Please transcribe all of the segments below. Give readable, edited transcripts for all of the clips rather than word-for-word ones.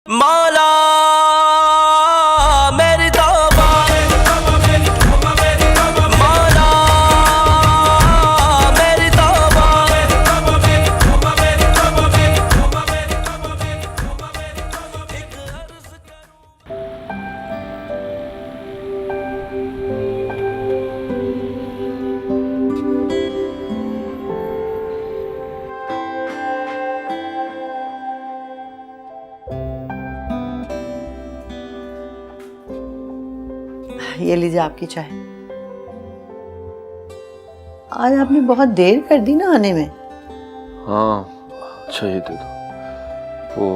मौला मेरी तौबा, मौला मेरी तौबा। ये लीजिए आपकी चाय। आज आपने बहुत देर कर दी ना आने में। हाँ अच्छा ये दे दो। वो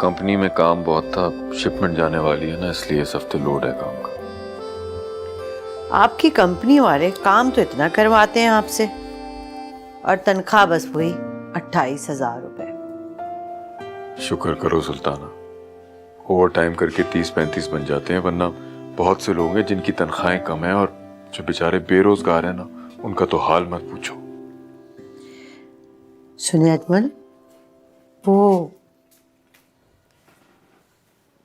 कंपनी में काम बहुत था, शिपमेंट जाने वाली है ना, इसलिए इस हफ्ते लोड है काम का। आपकी कंपनी वाले काम तो इतना करवाते हैं आपसे और तनख्वाह बस वही 28,000 रुपए। शुक्र करो सुल्ताना, ओवर टाइम करके 30-35 बन जाते हैं, वरना बहुत से लोग हैं जिनकी तनख्वाहें कम है और जो बेचारे बेरोजगार हैं ना, उनका तो हाल मत पूछो। सुनिए अजमल, वो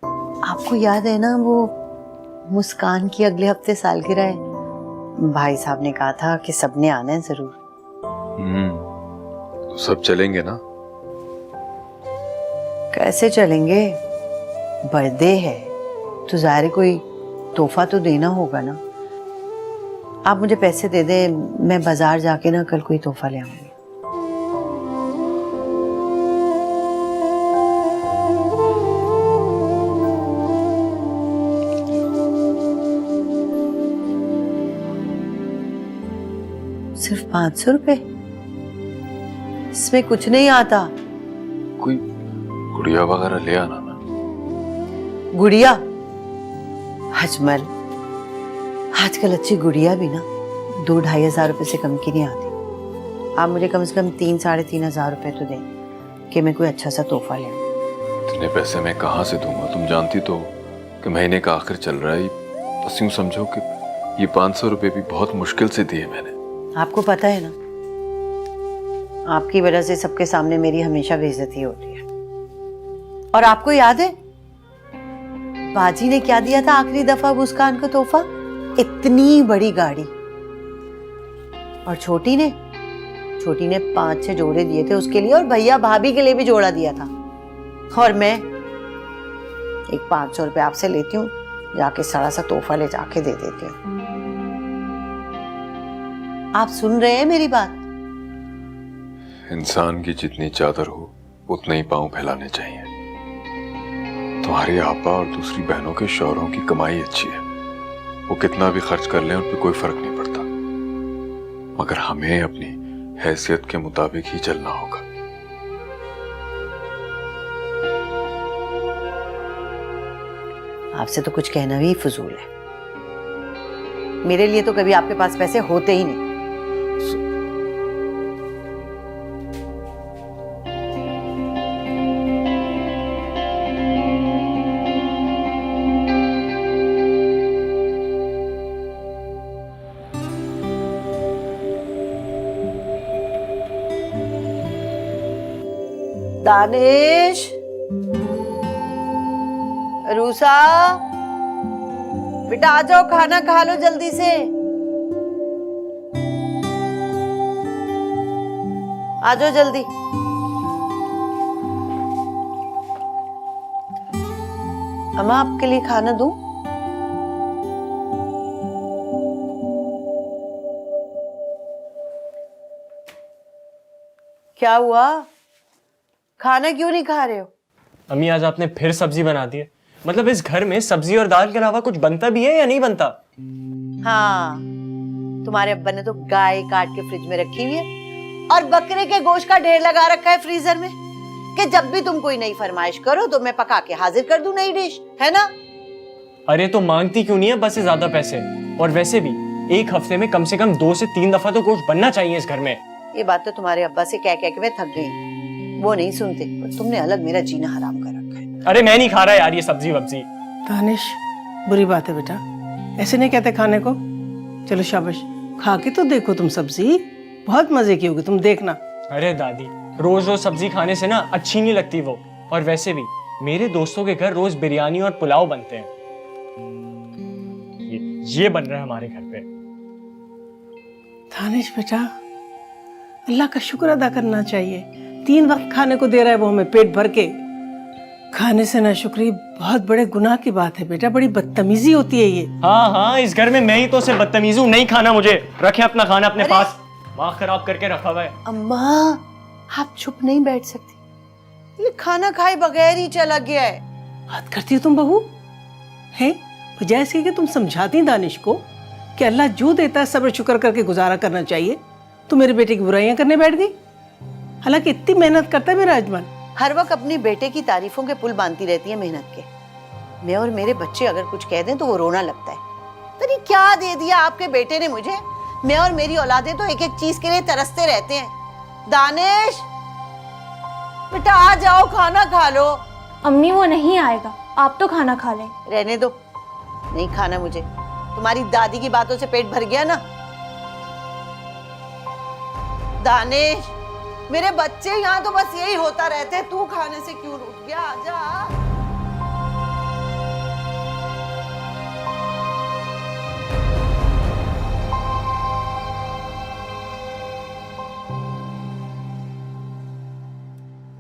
आपको याद है ना वो मुस्कान की अगले हफ्ते सालगिरह है। भाई साहब ने कहा था कि सबने आना है जरूर। तो सब चलेंगे ना? कैसे चलेंगे, बर्थडे है तो जाहिर है कोई तोहफा तो देना होगा ना। आप मुझे पैसे दे दें, मैं बाजार जाके ना कल कोई तोहफा ले आऊंगी। सिर्फ 500 रुपए? इसमें कुछ नहीं आता। कोई गुड़िया वगैरह ले आना ना। गुड़िया? अजमल, आजकल अच्छी गुड़िया भी ना 2-2.5 हजार रुपए से कम की नहीं आती। आप मुझे कम से कम 3-3.5 हजार रुपए तो दें कि मैं कोई अच्छा सा तोहफा ले आऊं। इतने पैसे मैं कहाँ से दूंगा? तुम जानती तो कि महीने का आखिर चल रहा है। बस यूं समझो कि ये 500 रुपए भी बहुत मुश्किल से दिए मैंने। आपको पता है ना, आपकी वजह से सबके सामने मेरी हमेशा बेइज्जती होती है। और आपको याद है बाजी ने क्या दिया था आखिरी दफा मुस्कान को तोहफा? इतनी बड़ी गाड़ी। और छोटी ने 5-6 जोड़े दिए थे उसके लिए, और भैया भाभी के लिए भी जोड़ा दिया था। और मैं एक 500 रुपए आपसे लेती हूँ, जाके सड़ा सा तोहफा ले जाके दे देती हूँ। आप सुन रहे हैं मेरी बात? इंसान की जितनी चादर हो उतने ही पांव फैलाने चाहिए। तुम्हारी आपा और दूसरी बहनों के शौहरों की कमाई अच्छी है, वो कितना भी खर्च कर लें उन पे कोई फर्क नहीं पड़ता, मगर हमें अपनी हैसियत के मुताबिक ही चलना होगा। आपसे तो कुछ कहना भी फजूल है। मेरे लिए तो कभी आपके पास पैसे होते ही नहीं। दानिश, रूसा, बेटा आ जाओ, खाना खा लो जल्दी से। आ जाओ जल्दी। अम्मा आपके लिए खाना दूं? क्या हुआ, खाना क्यों नहीं खा रहे हो? अम्मी आज आपने फिर सब्जी बना दी है। मतलब इस घर में सब्जी और दाल के अलावा कुछ बनता भी है या नहीं बनता? हाँ, तुम्हारे अब्बा ने तो गाय काट के फ्रिज में रखी हुई है और बकरे के गोश्त का ढेर लगा रखा है फ्रीजर में कि जब भी तुम कोई नई फरमाइश करो तो मैं पका के हाजिर कर दूं नई डिश, है ना? अरे तो मांगती क्यों नहीं है बस से ज्यादा पैसे? और वैसे भी एक हफ्ते में कम से कम 2 से 3 दफा तो गोश्त बनना चाहिए इस घर में। ये बात तो तुम्हारे अब्बा से कह के मैं थक गई, वो नहीं सुनते। तुमने अलग मेरा जीना हराम कर रखा है। अरे मैं नहीं खा रहा यार ये सब्जी वब्जी। दानिश, बुरी बात है बेटा, ऐसे नहीं कहते खाने को। चलो शाबाश, खा के तो देखो तुम सब्जी, बहुत मजे की होगी, तुम देखना। अरे दादी, रोज रोज सब्जी खाने से ना अच्छी नहीं लगती वो। और वैसे भी मेरे दोस्तों के घर रोज बिरयानी और पुलाव बनते हैं, ये बन रहा है हमारे घर पे। दानिश बेटा, अल्लाह का शुक्र अदा करना चाहिए। 3 वक्त खाने को दे रहा है वो हमें पेट भर के। खाने से नाशुक्री बहुत बड़े गुनाह की बात है बेटा, बड़ी बदतमीजी होती है ये। हाँ हाँ, इस घर में मैं ही तो सिर्फ बदतमीज हूँ। नहीं खाना मुझे, रखे अपना खाना अपने पास। माँ खराब करके रखा हुआ है। अम्मा, आप चुप नहीं बैठ सकती। ये खाना खाए बगैर ही चला गया है। बात करती हो तुम बहू है? बजाय इसके कि तुम समझाती दानिश को कि अल्लाह जो देता है सब्र शुक्र करके गुजारा करना चाहिए, तो मेरे बेटे की बुराइयां करने बैठ गई। हालांकि इतनी मेहनत करता है मेरा अजमान। हर वक्त अपने बेटे की तारीफों के पुल बांधती रहती है मेहनत के। मैं और मेरे बच्चे अगर कुछ कह दें तो वो रोना लगता है। तरी क्या दे दिया आपके बेटे ने मुझे? मैं और मेरी औलादें तो एक एक चीज के लिए तरसते रहते हैं। दानिश बेटा, आ जाओ, खाना खा लो। अम्मी वो नहीं आएगा, आप तो खाना खा लें। रहने दो, नहीं खाना मुझे। तुम्हारी दादी की बातों से पेट भर गया ना। दानिश, मेरे बच्चे यहाँ तो बस यही होता रहते हैं। तू खाने से क्यों रुक गया? आजा।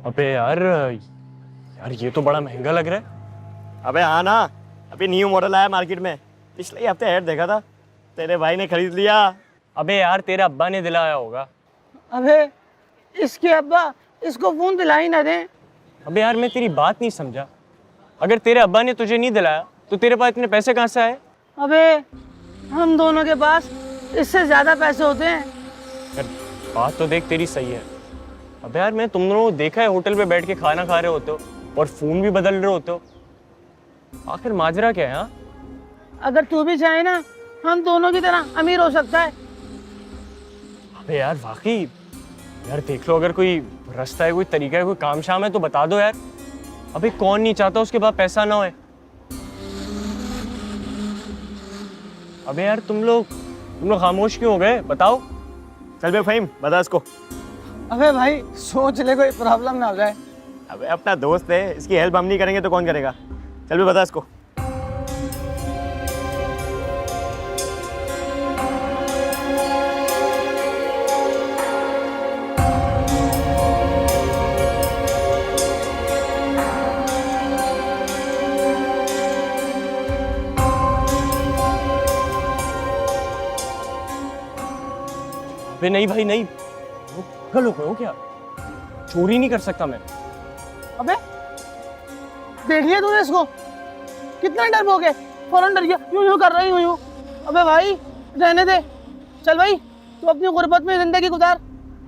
अबे यार ये तो बड़ा महंगा लग रहा है। अबे हाँ ना, अभी न्यू मॉडल आया मार्केट में। पिछले हफ्ते ऐड देखा था, तेरे भाई ने खरीद लिया। अबे यार, तेरे अब्बा ने दिलाया होगा। अबे इसके अब्बा इसको फोन दिलाई ना दे। अबे यार, मैं तेरी बात नहीं समझा। अगर तेरे अब्बा ने तुझे नहीं दिलाया तो तेरे पास इतने पैसे कहाँ से आए? अबे हम दोनों के पास इससे ज्यादा पैसे होते हैं। यार, बात तो देख तेरी सही है। अबे यार, मैं तुम दोनों को देखा है होटल पे बैठ के खाना खा रहे होते हो और फोन भी बदल रहे होते हो। आखिर माजरा क्या है? हाँ, अगर तू भी चाहे ना, हम दोनों की तरह अमीर हो सकता है। अबे यार वाकई यार, देख लो, अगर कोई रास्ता है, कोई तरीका है, कोई काम शाम है तो बता दो यार। अबे कौन नहीं चाहता उसके पास पैसा ना होए? अबे यार, तुम लोग खामोश क्यों हो गए? बताओ। चल बे फहीम, बता इसको। अबे भाई सोच ले, कोई प्रॉब्लम ना हो जाए। अबे अपना दोस्त है, इसकी हेल्प हम नहीं करेंगे तो कौन करेगा? चल बे बता इसको। अबे नहीं भाई नहीं, वो पागल हो गए हो क्या? चोरी नहीं कर सकता मैं। अबे देख लिया तूने इसको, कितना डर हो गए, फौरन डर गया, यूं कर रही यूं। अबे भाई रहने दे, चल भाई तू अपनी गुर्बत में जिंदगी गुजार।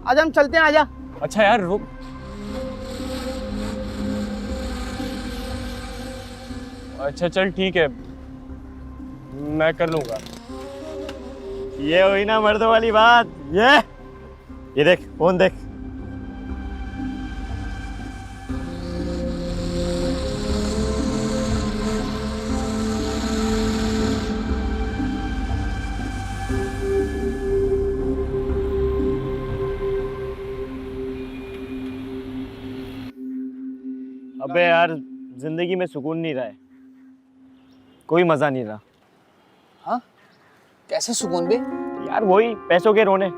आज हम चलते हैं, आजा। अच्छा यार रुक। अच्छा चल ठीक है, मैं कर लूंगा। ये हुई ना मर्दों वाली बात। ये देख, फोन देख। अबे यार, जिंदगी में सुकून नहीं रहा है, कोई मजा नहीं रहा। हाँ, कैसे सुकून बे? यार वही पैसों के रोने,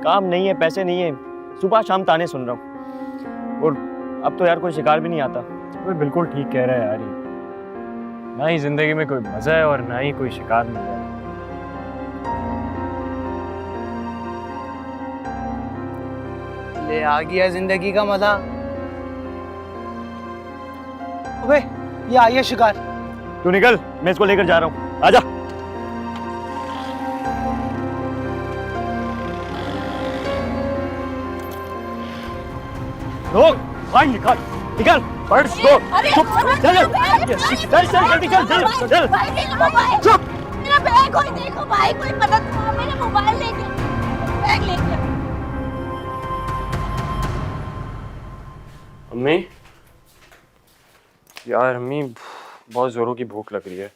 काम नहीं है, पैसे नहीं है, सुबह शाम ताने सुन रहा हूँ। और अब तो यार कोई शिकार भी नहीं आता। वो बिल्कुल ठीक कह रहा है यार। ये ना ही जिंदगी में कोई मजा है और ना ही कोई शिकार मिल रहा है। ले आ गया जिंदगी का मजा। अबे ये आई है शिकार। तू निकल, मैं इसको लेकर जा रहा हूँ, आजा। रोक, भाई निकल, निकल, पर्स दो। चुप, चल, चल, चल, जल्दी चल, चल, चल। चुप। मेरा बैग कोई देखो भाई, कोई मदद करो, मेरा मोबाइल लेके, बैग लेके। अम्मी, यार अम्मी बहुत जोरों की भूख लग रही है।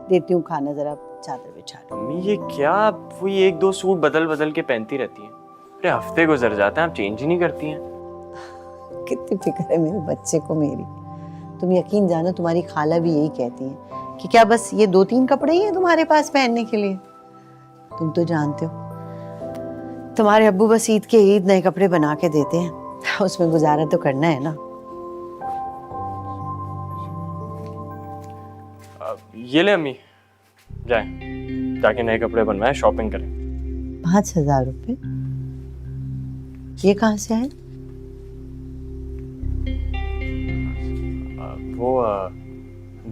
देती हूँ खाना, जरा चादर बिछा लो। अम्मी ये क्या, वो ये 1-2 सूट बदल बदल के पहनती रहती हैं। अरे हफ्ते गुजर जाते हैं, आप चेंज ही नहीं करती हैं। कितनी फिक्र है मेरे बच्चे को मेरी। तुम यकीन जानो तुम्हारी खाला भी यही कहती है कि क्या बस ये 2-3 कपड़े ही हैं तुम्हारे पास पहनने के लिए। तुम तो जानते हो तुम्हारे अब्बू बस ईद के ईद नए कपड़े बना के देते हैं, उसमें गुजारा तो करना है ना। ये ले अम्मी, जाए जाके नए कपड़े बनवाए, शॉपिंग करें। 5,000 रुपए ये कहाँ से आए? वो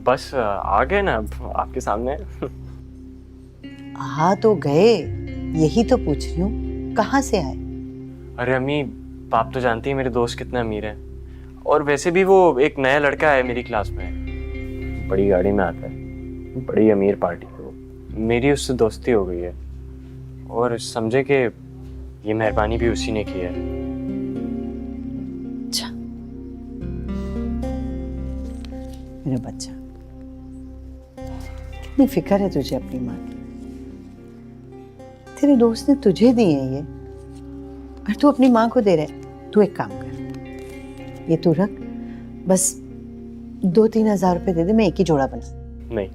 बस आ गए ना आपके सामने। आ तो गए, यही तो पूछ रही हूँ कहाँ से आए? अरे अम्मी, आप तो जानती हैं मेरे दोस्त कितने अमीर हैं, और वैसे भी वो एक नया लड़का है मेरी क्लास में, बड़ी गाड़ी में आता है, बड़ी अमीर पार्टी को। मेरी उससे दोस्ती हो गई है और समझे कि ये मेहरबानी भी उसी ने की है। अच्छा मेरा बच्चा, कितनी फिक्र है तुझे अपनी माँ की। तेरे दोस्त ने तुझे दी है ये, और तू अपनी माँ को दे रहा है। तू एक काम कर, ये तू रख, बस 2-3 हज़ार रुपए दे दे, मैं एक ही जोड़ा बना। नहीं,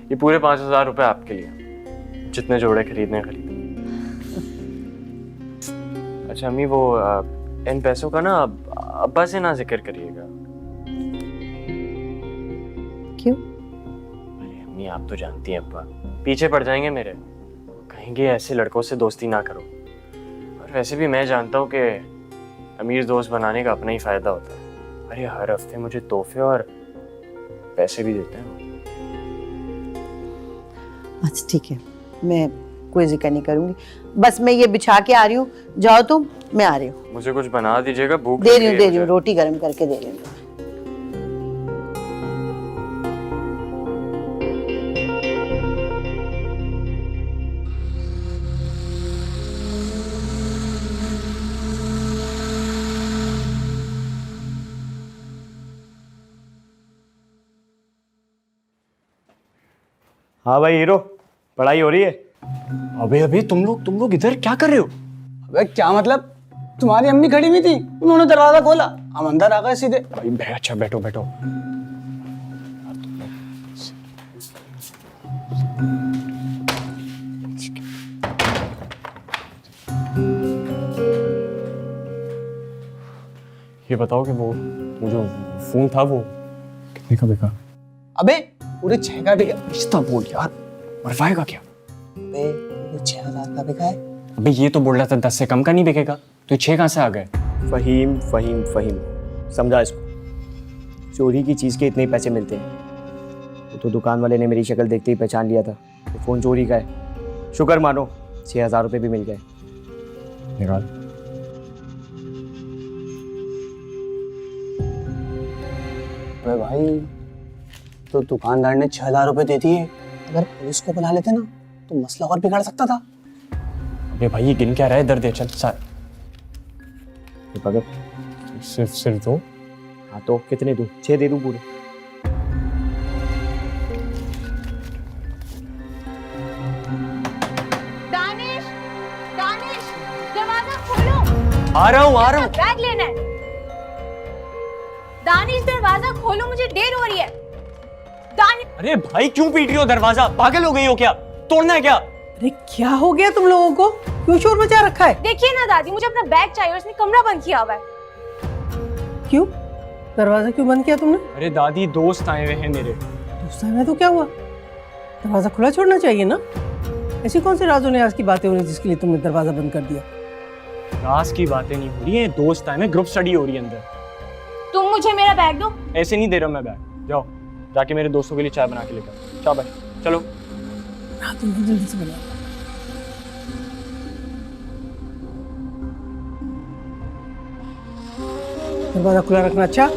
ये पूरे 5,000 रुपए आपके लिए, जितने जोड़े खरीदने खरीदे। अच्छा अम्मी, वो इन पैसों का ना अब्बा से ना जिक्र करिएगा। क्यों? अरे अम्मी, आप तो जानती हैं अब्बा पीछे पड़ जाएंगे मेरे, कहेंगे ऐसे लड़कों से दोस्ती ना करो। और वैसे भी मैं जानता हूँ कि अमीर दोस्त बनाने का अपना ही फायदा होता है। अरे हर हफ्ते मुझे तोहफे और पैसे भी देते हैं। अच्छा ठीक है, मैं कोई जिक्र नहीं करूंगी, बस मैं ये बिछा के आ रही हूँ, जाओ तुम, मैं आ रही हूँ। मुझे कुछ बना दीजिएगा, भूख दे रही लगी है हूँ, रोटी गर्म करके दे रही हूँ। हाँ भाई हीरो, पढ़ाई हो रही है? अबे अबे तुम लोग इधर क्या कर रहे हो? अबे क्या मतलब? तुम्हारी अम्मी खड़ी हुई थी, उन्होंने दरवाजा खोला, हम अंदर आ गए सीधे। भाई अच्छा बैठो बैठो। ये बताओ कि वो जो फोन था वो कितने का बिका? अबे पूरे 6 का बिका। रिश्ता बोल यार, मरवाएगा क्या? अबे पूरे 6,000 का बिका है। अबे ये तो बोल रहा था 10 से कम का नहीं बिकेगा, तो 6 कहाँ से आ गए? फहीम फहीम फहीम, समझा इसको। चोरी की चीज़ के इतने ही पैसे मिलते हैं। वो तो दुकान वाले ने मेरी शक्ल देखते ही पहचान लिया था कि फ़ोन चोरी का है। शुक्र मानो 6,000 रुपये भी मिल गए। निकाल। अबे भाई, तो दुकानदार ने 6,000 रुपए दे दिए, अगर पुलिस को बुला लेते ना तो मसला और बिगड़ सकता था। अबे भाई ये गिन क्या रहा है, इधर दे चल सार। ये पकड़। सिर्फ दो? हाँ तो कितने दूँ? 6 दे दूँ पूरे? दानिश, दानिश, दरवाजा खोलो। आ रहा हूँ। बैग लेना है। दानिश दरवाजा खोलो, मुझे देर हो रही है। दानिश। अरे भाई क्यों पीट रही हो दरवाजा? पागल हो गई हो क्या? तोड़ना है क्या? अरे क्या हो गया तुम लोगों को? क्यों शोर मचा रखा है? देखिए ना दादी, मुझे अपना बैग चाहिए, उसने कमरा बंद किया हुआ है। क्यों? दरवाजा क्यों बंद किया तुमने? अरे दादी, दोस्त आए हुए हैं मेरे। दोस्त में तो क्या हुआ? दरवाजा खुला छोड़ना चाहिए ना। ऐसी कौन सी राजो न्याज की बातें हो रही जिसके लिए तुमने दरवाजा बंद कर दिया? राज की बातें नहीं हो रही है, दोस्त आए हैं, ग्रुप स्टडी हो रही है अंदर। तुम मुझे मेरा बैग दो। ऐसे नहीं दे रहा मैं बैग। जाओ जाके मेरे दोस्तों के लिए चाय बना के लेकर। चाय भाई, चलो। हाँ तुम जल्दी से बना। दरवाजा खुला रखना। अच्छा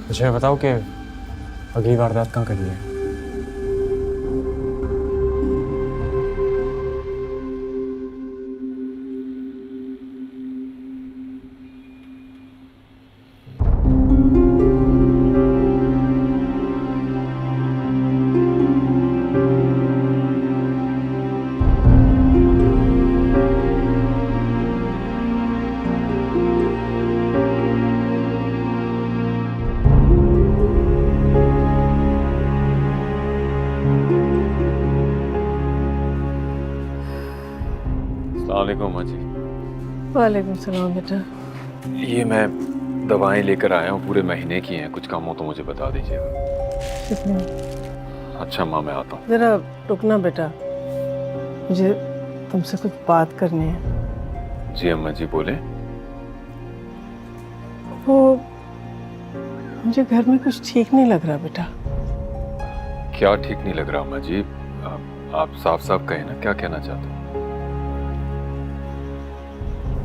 मुझे बताओ कि अगली वारदात कहाँ करी है? अस्सलाम अम्मा जी। वालेकुम सलाम बेटा। ये मैं दवाएं लेकर आया हूँ, पूरे महीने की हैं। कुछ काम हो तो मुझे बता दीजिएगा। कितने? अच्छा माँ, मैं आता हूँ। जरा रुकना बेटा, मुझे तुमसे कुछ बात करनी है। जी अम्मा जी, बोले। वो मुझे घर में कुछ ठीक नहीं लग रहा बेटा। क्या ठीक नहीं लग रहा अम्मा जी? आप साफ साफ कहें ना, क्या कहना चाहते हैं?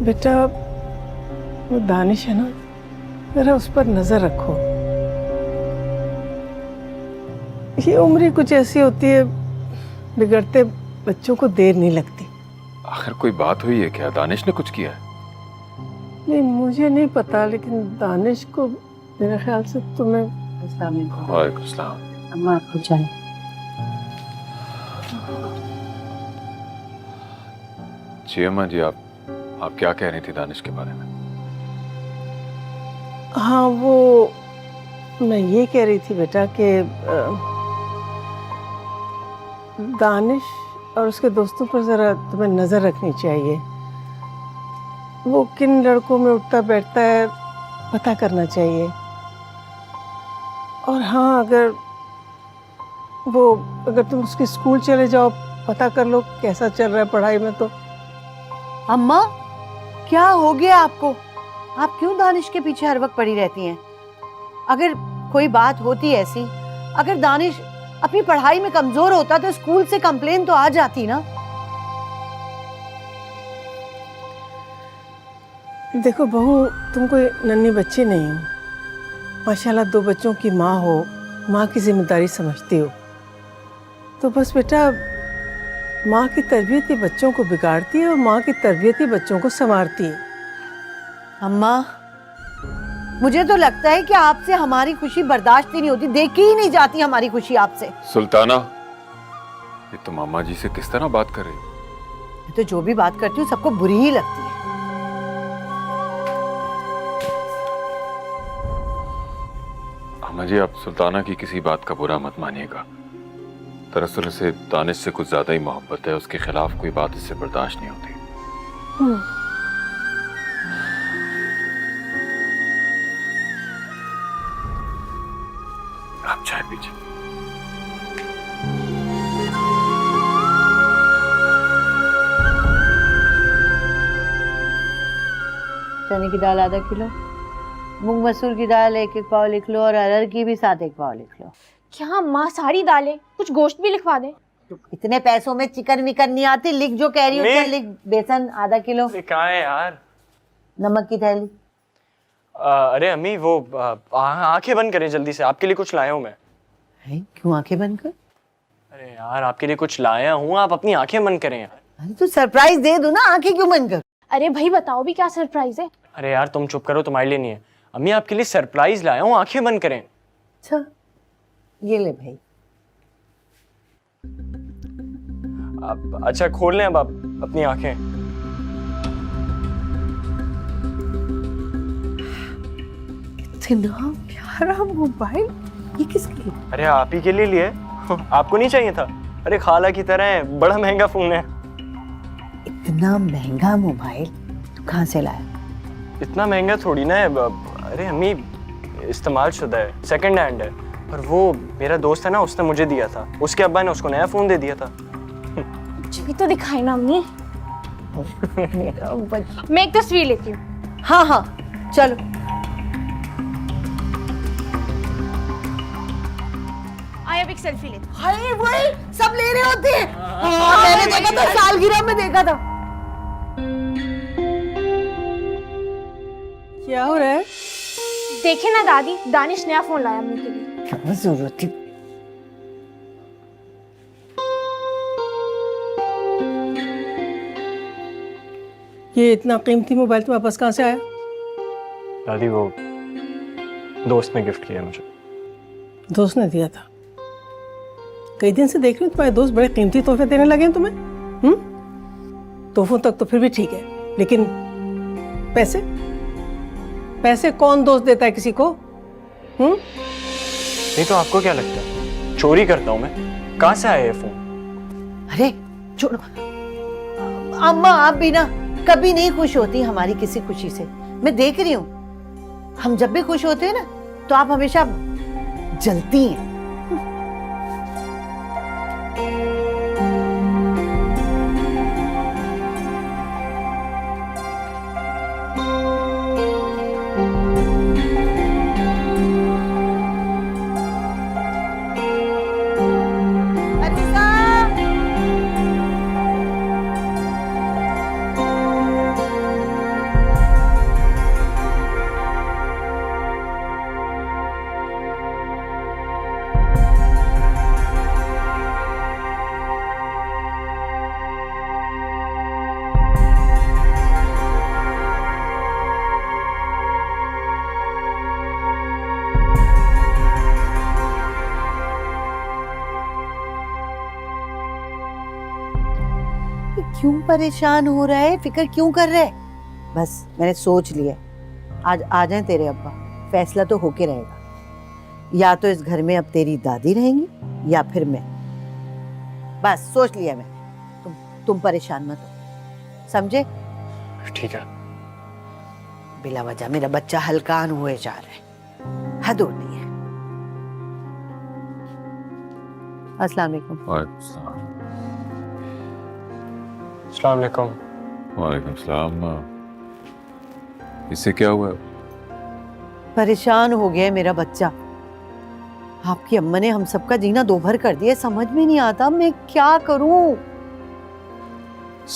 बेटा वो दानिश है ना, जरा उस पर नजर रखो। ये उम्र ही कुछ ऐसी होती है, बिगड़ते बच्चों को देर नहीं लगती। आखिर कोई बात हुई है क्या? दानिश ने कुछ किया है? नहीं मुझे नहीं पता, लेकिन दानिश को मेरे ख्याल से तुम्हें। वालेकुम सलाम। अम्मा आपको जाए। जी अम्मा जी, आप क्या कह रही थी दानिश के बारे में? हाँ वो मैं ये कह रही थी बेटा कि दानिश और उसके दोस्तों पर ज़रा तुम्हें नज़र रखनी चाहिए। वो किन लड़कों में उठता बैठता है पता करना चाहिए। और हाँ, अगर तुम उसके स्कूल चले जाओ, पता कर लो कैसा चल रहा है पढ़ाई में। तो अम्मा क्या हो गया आपको? आप क्यों दानिश के पीछे हर वक्त पड़ी रहती हैं? अगर कोई बात होती ऐसी, अगर दानिश अपनी पढ़ाई में कमजोर होता तो स्कूल से कंप्लेन तो आ जाती ना। देखो बहू, तुम कोई नन्ही बच्ची नहीं हो। माशाल्लाह 2 बच्चों की माँ हो, माँ की जिम्मेदारी समझती हो। तो बस बेटा, माँ की तरबियत ही बच्चों को बिगाड़ती है और माँ की तरबियत ही बच्चों को संवारती है। अम्मा मुझे तो लगता है कि आपसे हमारी खुशी बर्दाश्त ही नहीं होती, देखी ही नहीं जाती हमारी खुशी आपसे। सुल्ताना, ये तुम अम्मा जी से किस तरह बात कर रही हो? मैं तो जो भी बात करती हूँ सबको बुरी ही लगती है। अम्मा जी, आप सुल्ताना की किसी बात का बुरा मत मानिएगा। दरअसल उसे दानिश से कुछ ज्यादा ही मोहब्बत है। उसके खिलाफ कोई बात इससे बर्दाश्त नहीं होती। आप चाय पीजिए। चने की दाल आधा किलो, मूंग मसूर की दाल 1-1 पाव लिख लो, और अरहर की भी 7-1 पाव लिख लो। क्या माँ सारी दालें? कुछ गोश्त भी लिखवा दे। इतने पैसों में चिकन विकन नहीं आती, लिख जो कह रही हो। चल लिख। बेसन आधा किलो। कहाँ है यार? नमक की थैली। अरे अम्मी, वो आंखें बंद करें जल्दी से, आपके लिए कुछ लाया हूँ मैं। क्यों आंखें बंद कर? अरे यार, आपके लिए कुछ लाया हूँ, आप अपनी आंखें बंद करें यार। अरे तो सरप्राइज दे दो ना, आंखें क्यों बंद कर? अरे भाई बताओ भी, क्या सरप्राइज है? अरे यार तुम चुप करो, तुम्हारे लिए नहीं है। अम्मी आपके लिए सरप्राइज लाया हूँ, आंखें बंद करें। अच्छा ये ले भाई। अच्छा खोल लें अब आप अपनी आंखें। इतना प्यारा मोबाइल, ये किसके लिए? अरे आप ही के लिए आपको नहीं चाहिए था? अरे खाला की तरह है, बड़ा महंगा फोन है। इतना महंगा मोबाइल तू कहाँ से लाया? इतना महंगा थोड़ी ना है। अरे अम्मी, इस्तेमाल शुदा है, सेकंड हैंड है। और वो मेरा दोस्त है ना, उसने मुझे दिया था, उसके अब्बा ने उसको नया फोन दे दिया था। कुछ भी तो दिखाई ना अम्मी। मैं एक तस्वीर लेती हूँ। हाँ हाँ चलो। आया अब एक सेल्फी लेती हूँ। हाय वही सब ले रहे होते हैं। हाँ, मैंने देखा था, सालगिरह में देखा था। क्या हो रहा है? देखे ना दादी, दानिश नया फोन लाया अम्मी के लिए। क्या जरूरत थी? ये इतना कीमती मोबाइल तुम्हारे पास कहाँ से आया? दादी वो दोस्त ने गिफ्ट किया मुझे। दोस्त ने दिया था? कई दिन से देख रही हूँ तुम्हारे दोस्त बड़े कीमती तोहफे देने लगे हैं तुम्हें। तोहफों तक तो फिर भी ठीक है, लेकिन पैसे पैसे कौन दोस्त देता है किसी को? नहीं तो आपको क्या लगता है चोरी करता हूँ मैं? कहाँ से आया ये फोन? अरे छोड़ो, अम्मा आप भी ना कभी नहीं खुश होती हमारी किसी खुशी से, मैं देख रही हूँ। हम जब भी खुश होते हैं ना तो आप हमेशा जलती हैं। क्यों परेशान हो रहा है, फिक्र क्यों कर रहा है? बस मैंने सोच लिया, आज आ जाए तेरे अब्बा, फैसला तो होके रहेगा। या तो इस घर में अब तेरी दादी रहेंगी या फिर मैं। बस सोच लिया मैं। तुम परेशान मत हो, समझे? ठीक है। बिला वजह मेरा बच्चा हल्कान हुए जा रहा है, हद होती है। अस्सलाम वालेकुम। अस्सलाम वालेकुम। वालेकुम सलाम। इससे क्या हुआ? परेशान हो गया है मेरा बच्चा। आपकी अम्मा ने हम सबका जीना दोभर कर दिया, समझ में नहीं आता मैं क्या करूं।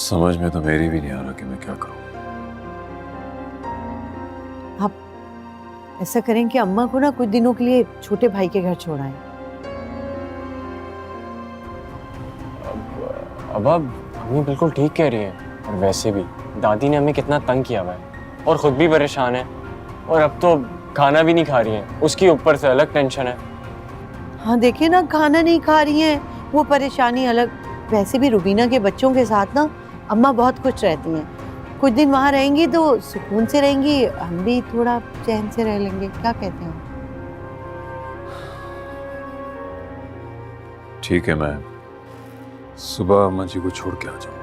समझ में तो मेरी भी नहीं आ रहा कि मैं क्या करूं। आप ऐसा करें कि अम्मा को ना कुछ दिनों के लिए छोटे भाई के घर छोड़ाएं। अब अम्मी बिल्कुल ठीक कह रही है। और वैसे भी दादी ने हमें कितना तंग किया हुआ है और खुद भी परेशान है, और अब तो खाना भी नहीं खा रही है, उसकी ऊपर से अलग टेंशन है। हाँ देखिए ना, खाना नहीं खा रही हैं, वो परेशानी अलग। वैसे भी रुबीना के बच्चों के साथ ना अम्मा बहुत खुश रहती हैं। कुछ दिन वहाँ रहेंगी तो सुकून से रहेंगी, हम भी थोड़ा चैन से रह लेंगे। क्या कहते हैं? ठीक है, मैं सुबह अम्मा जी को छोड़ के आ जाऊंगा।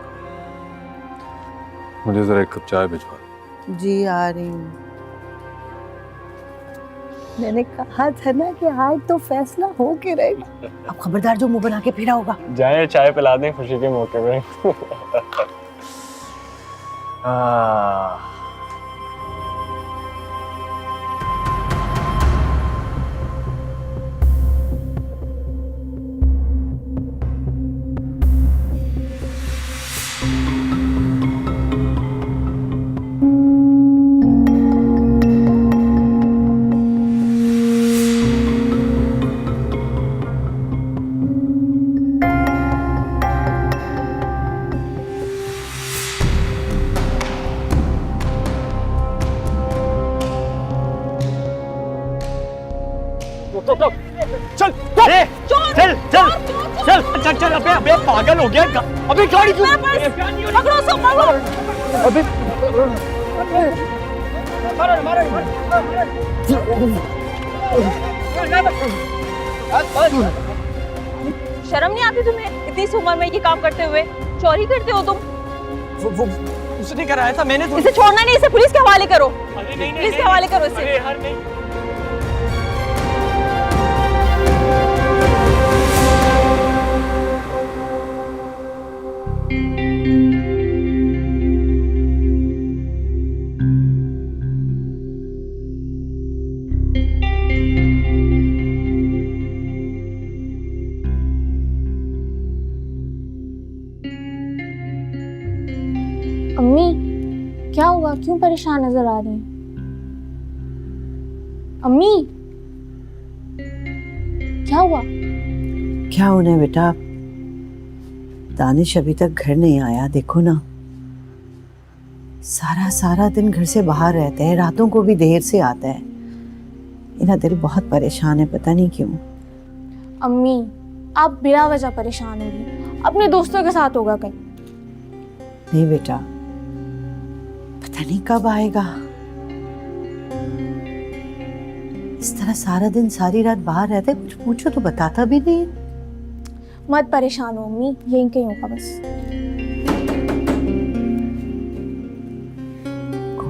मुझे जरा एक कप चाय भिजवा दो। जी आ रही हूँ। मैंने कहा था ना कि आज तो फैसला हो के रहेगा। अब खबरदार जो मुंह बना के फिरा होगा। जाए चाय पिला दें खुशी के मौके पे। चल चल चल चल चल चल चल। अबे पागल हो गया, अबे गाड़ी क्यों? पकड़ो उसको, पकड़ो। अबे शर्म नहीं आती तुम्हें इतनी सी उम्र में ये काम करते हुए? चोरी करते हो तुम? वो उसने कराया था, मैंने। इसे छोड़ना नहीं, इसे पुलिस के हवाले करो। पुलिस के हवाले करो इसे। अम्मी क्या हुआ, क्यों परेशान नजर आ रही हैं? अम्मी क्या हुआ? क्या होना है बेटा? दानिश अभी तक घर नहीं आया, देखो ना। सारा दिन घर से बाहर रहते हैं, रातों को भी देर से आता है। मेरा दिल बहुत परेशान है, पता नहीं क्यों। अम्मी आप बिना वजह परेशान हो रही, अपने दोस्तों के साथ होगा कहीं। नहीं बेटा, पता नहीं कब आएगा। इस तरह सारा दिन सारी रात बाहर रहता है, कुछ पूछो तो बताता भी नहीं। मत परेशान हो अम्मी, यहीं कहीं होगा बस।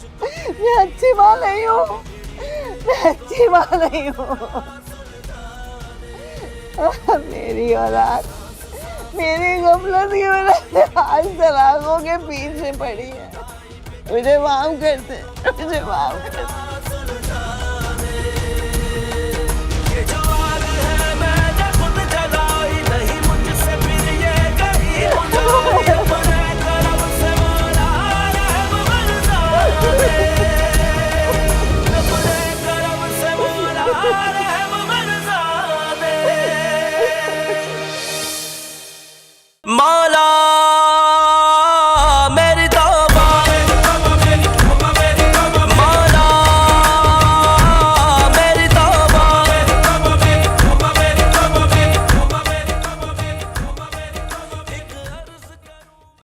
चुका मैं अच्छी माँ नहीं हूँ, मैं अच्छी माँ नहीं हूँ। मेरी औलाद मेरी गफलत की वजह से आज तलाकों के पीछे पड़ी है। मुझे माफ कर दे, मुझे माफ कर दे।